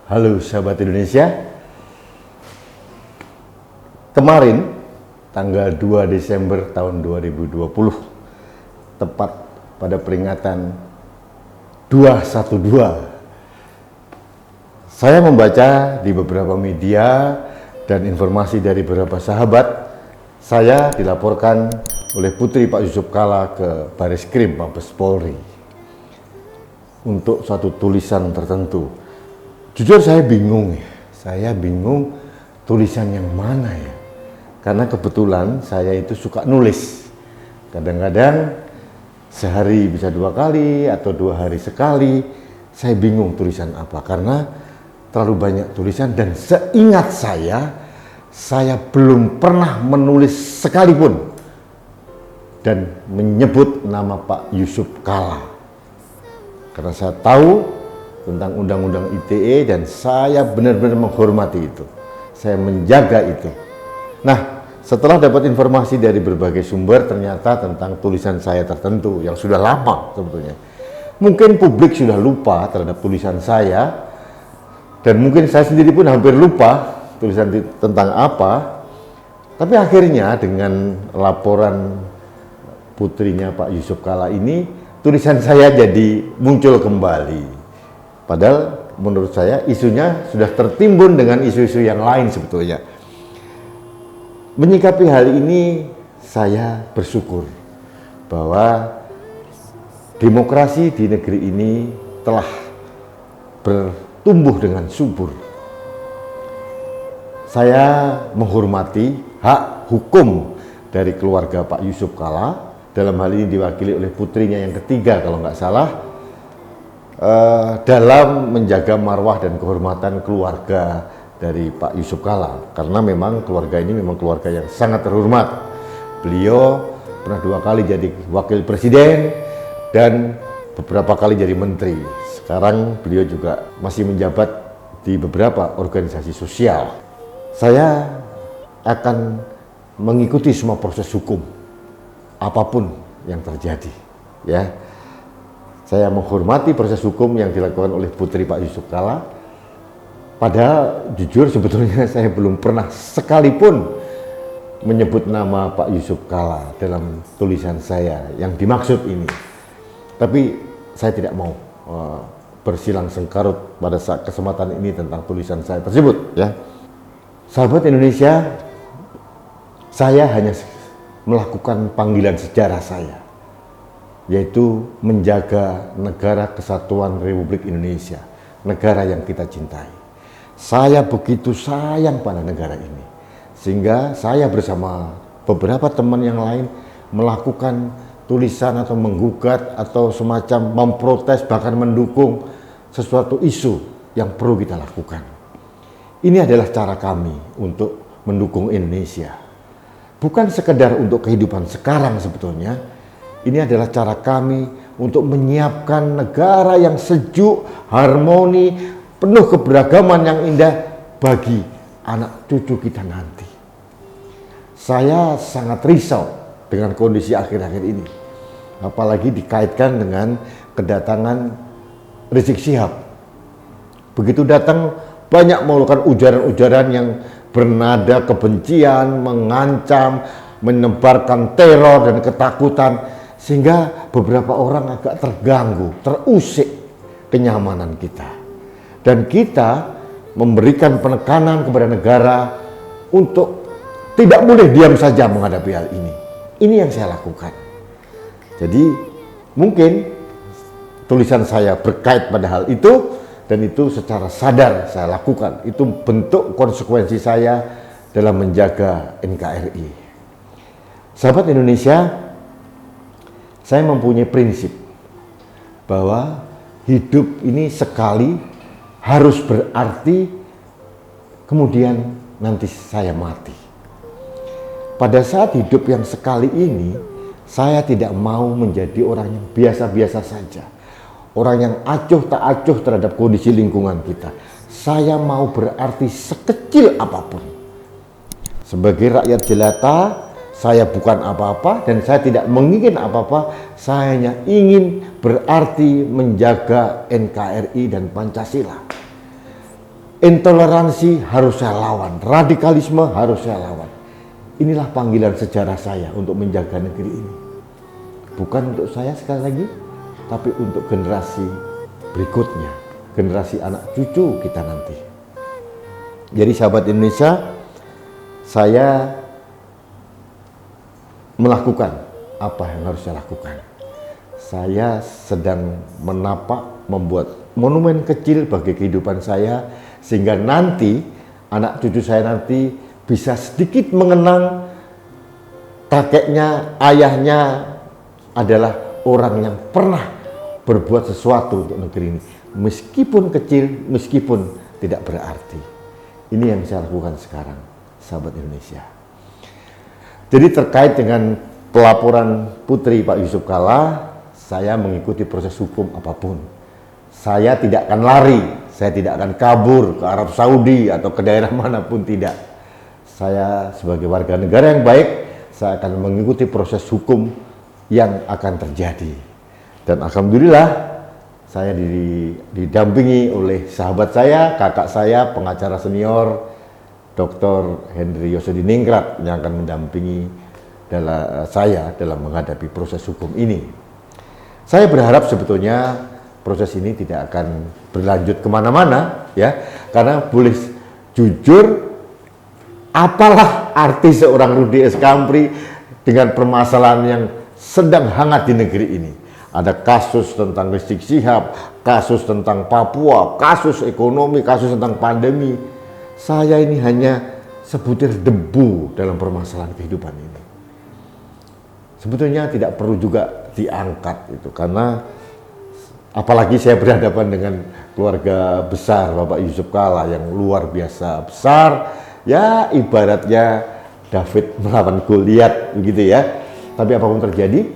Halo sahabat Indonesia. Kemarin tanggal 2 Desember tahun 2020, tepat pada peringatan 212, saya membaca di beberapa media dan informasi dari beberapa sahabat, saya dilaporkan oleh putri Pak Yusuf Kalla ke Bareskrim Mabes Polri untuk suatu tulisan tertentu. Jujur saya bingung tulisan yang mana ya, karena kebetulan saya itu suka nulis. Kadang-kadang sehari bisa 2 kali atau 2 hari sekali. Saya bingung tulisan apa, karena terlalu banyak tulisan dan seingat saya belum pernah menulis sekalipun dan menyebut nama Pak Yusuf Kalla. Karena saya tahu tentang Undang-Undang ITE dan saya benar-benar menghormati itu. Saya menjaga itu. Nah, setelah dapat informasi dari berbagai sumber, ternyata tentang tulisan saya tertentu yang sudah lama sebetulnya. Mungkin publik sudah lupa terhadap tulisan saya, dan mungkin saya sendiri pun hampir lupa tulisan tentang apa. Tapi akhirnya dengan laporan putrinya Pak Yusuf Kalla ini, tulisan saya jadi muncul kembali. Padahal menurut saya isunya sudah tertimbun dengan isu-isu yang lain sebetulnya. Menyikapi hal ini, saya bersyukur bahwa demokrasi di negeri ini telah bertumbuh dengan subur. Saya menghormati hak hukum dari keluarga Pak Yusuf Kalla, dalam hal ini diwakili oleh putrinya yang ketiga kalau nggak salah, dalam menjaga marwah dan kehormatan keluarga dari Pak Yusuf Kalla, karena memang keluarga ini memang keluarga yang sangat terhormat. Beliau pernah 2 kali jadi wakil presiden dan beberapa kali jadi menteri. Sekarang beliau juga masih menjabat di beberapa organisasi sosial. Saya akan mengikuti semua proses hukum apapun yang terjadi, ya. Saya menghormati proses hukum yang dilakukan oleh putri Pak Yusuf Kalla. Padahal jujur sebetulnya saya belum pernah sekalipun menyebut nama Pak Yusuf Kalla dalam tulisan saya yang dimaksud ini. Tapi saya tidak mau bersilang sengkarut pada saat kesempatan ini tentang tulisan saya tersebut, ya. Sahabat Indonesia, saya hanya melakukan panggilan sejarah saya, yaitu menjaga negara kesatuan Republik Indonesia, negara yang kita cintai. Saya begitu sayang pada negara ini, sehingga saya bersama beberapa teman yang lain melakukan tulisan atau menggugat atau semacam memprotes, bahkan mendukung sesuatu isu yang perlu kita lakukan. Ini adalah cara kami untuk mendukung Indonesia. Bukan sekedar untuk kehidupan sekarang sebetulnya. Ini adalah cara kami untuk menyiapkan negara yang sejuk, harmoni, penuh keberagaman yang indah bagi anak cucu kita nanti. Saya sangat risau dengan kondisi akhir-akhir ini, apalagi dikaitkan dengan kedatangan Rizik Syihab. Begitu datang, banyak melakukan ujaran-ujaran yang bernada kebencian, mengancam, menebarkan teror dan ketakutan, sehingga beberapa orang agak terganggu, terusik kenyamanan kita. Dan kita memberikan penekanan kepada negara untuk tidak boleh diam saja menghadapi hal ini. Ini yang saya lakukan. Jadi mungkin tulisan saya berkait pada hal itu, dan itu secara sadar saya lakukan. Itu bentuk konsekuensi saya dalam menjaga NKRI. Sahabat Indonesia, saya mempunyai prinsip bahwa hidup ini sekali, harus berarti kemudian nanti saya mati. Pada saat hidup yang sekali ini, saya tidak mau menjadi orang yang biasa-biasa saja, orang yang acuh tak acuh terhadap kondisi lingkungan kita. Saya mau berarti sekecil apapun. Sebagai rakyat jelata, saya bukan apa-apa dan saya tidak menginginkan apa-apa. Saya hanya ingin berarti menjaga NKRI dan Pancasila. intoleransi harus saya lawan, radikalisme harus saya lawan. Inilah panggilan sejarah saya untuk menjaga negeri ini. Bukan untuk saya sekali lagi, tapi untuk generasi berikutnya, generasi anak cucu kita nanti. Jadi sahabat Indonesia, saya melakukan apa yang harus saya lakukan. Saya sedang menapak, membuat monumen kecil bagi kehidupan saya, sehingga nanti anak cucu saya nanti bisa sedikit mengenang kakeknya, ayahnya adalah orang yang pernah berbuat sesuatu untuk negeri ini, meskipun kecil, meskipun tidak berarti. Ini yang saya lakukan sekarang, sahabat Indonesia. Jadi terkait dengan pelaporan putri Pak Yusuf Kalla, saya mengikuti proses hukum apapun. Saya tidak akan lari, saya tidak akan kabur ke Arab Saudi atau ke daerah manapun, tidak. Saya sebagai warga negara yang baik, saya akan mengikuti proses hukum yang akan terjadi. Dan alhamdulillah, saya didampingi oleh sahabat saya, kakak saya, pengacara senior, Dr. Henry Yosodiningrat, yang akan mendampingi saya dalam menghadapi proses hukum ini. Saya berharap sebetulnya proses ini tidak akan berlanjut kemana-mana, ya, karena boleh jujur, apalah arti seorang Rudy Eskamri dengan permasalahan yang sedang hangat di negeri ini. Ada kasus tentang Rizik Syihab, kasus tentang Papua, kasus ekonomi, kasus tentang pandemi. Saya ini hanya sebutir debu dalam permasalahan kehidupan ini. Sebetulnya tidak perlu juga diangkat itu, karena apalagi saya berhadapan dengan keluarga besar Bapak Yusuf Kalla yang luar biasa besar, ya ibaratnya David melawan Goliat begitu ya. Tapi apapun terjadi,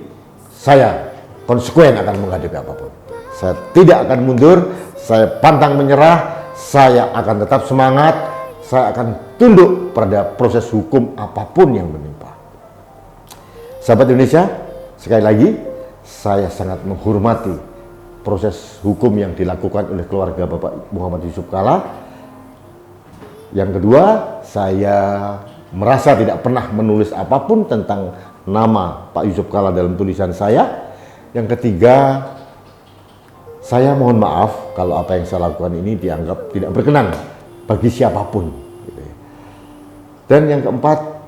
saya konsekuen akan menghadapi apapun. Saya tidak akan mundur, saya pantang menyerah, saya akan tetap semangat, saya akan tunduk pada proses hukum apapun yang menimpa. Sahabat Indonesia, sekali lagi, saya sangat menghormati proses hukum yang dilakukan oleh keluarga Bapak Muhammad Yusuf Kalla. Yang kedua, saya merasa tidak pernah menulis apapun tentang nama Pak Yusuf Kalla dalam tulisan saya. Yang ketiga, saya mohon maaf kalau apa yang saya lakukan ini dianggap tidak berkenan bagi siapapun. Dan yang keempat,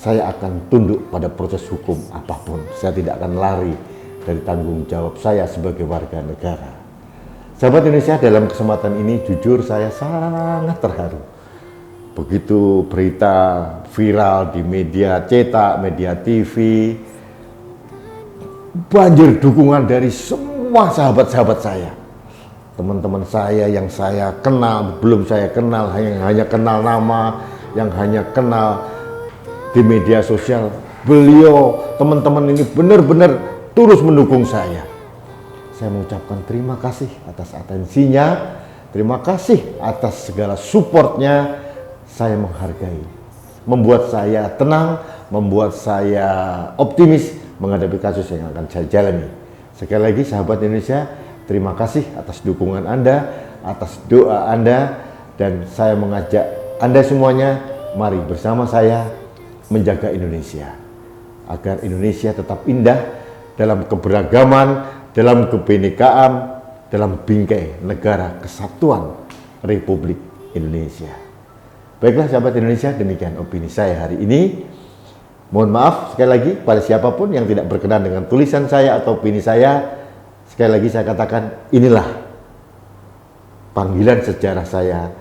saya akan tunduk pada proses hukum apapun. Saya tidak akan lari dari tanggung jawab saya sebagai warga negara. Sahabat Indonesia, dalam kesempatan ini jujur saya sangat terharu. Begitu berita viral di media cetak, media TV, banjir dukungan dari semua sahabat-sahabat saya. Teman-teman saya yang saya kenal, belum saya kenal, hanya kenal nama, yang hanya kenal di media sosial. Beliau, teman-teman ini benar-benar terus mendukung saya. Saya mengucapkan terima kasih atas atensinya, terima kasih atas segala supportnya. Saya menghargai, membuat saya tenang, membuat saya optimis menghadapi kasus yang akan saya jalani. Sekali lagi sahabat Indonesia, terima kasih atas dukungan Anda, atas doa Anda, dan saya mengajak Anda semuanya, mari bersama saya menjaga Indonesia, agar Indonesia tetap indah dalam keberagaman, dalam kebinekaan, dalam bingkai negara kesatuan Republik Indonesia. Baiklah sahabat Indonesia, demikian opini saya hari ini. Mohon maaf sekali lagi pada siapapun yang tidak berkenan dengan tulisan saya atau opini saya. Sekali lagi saya katakan, inilah panggilan sejarah saya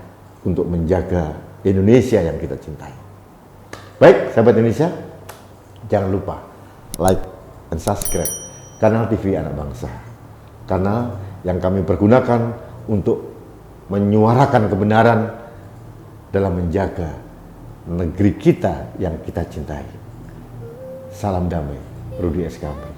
untuk menjaga Indonesia yang kita cintai. Baik sahabat Indonesia, jangan lupa like and subscribe kanal TV Anak Bangsa, kanal yang kami pergunakan untuk menyuarakan kebenaran dalam menjaga negeri kita yang kita cintai. Salam damai, Rudy Eskamri.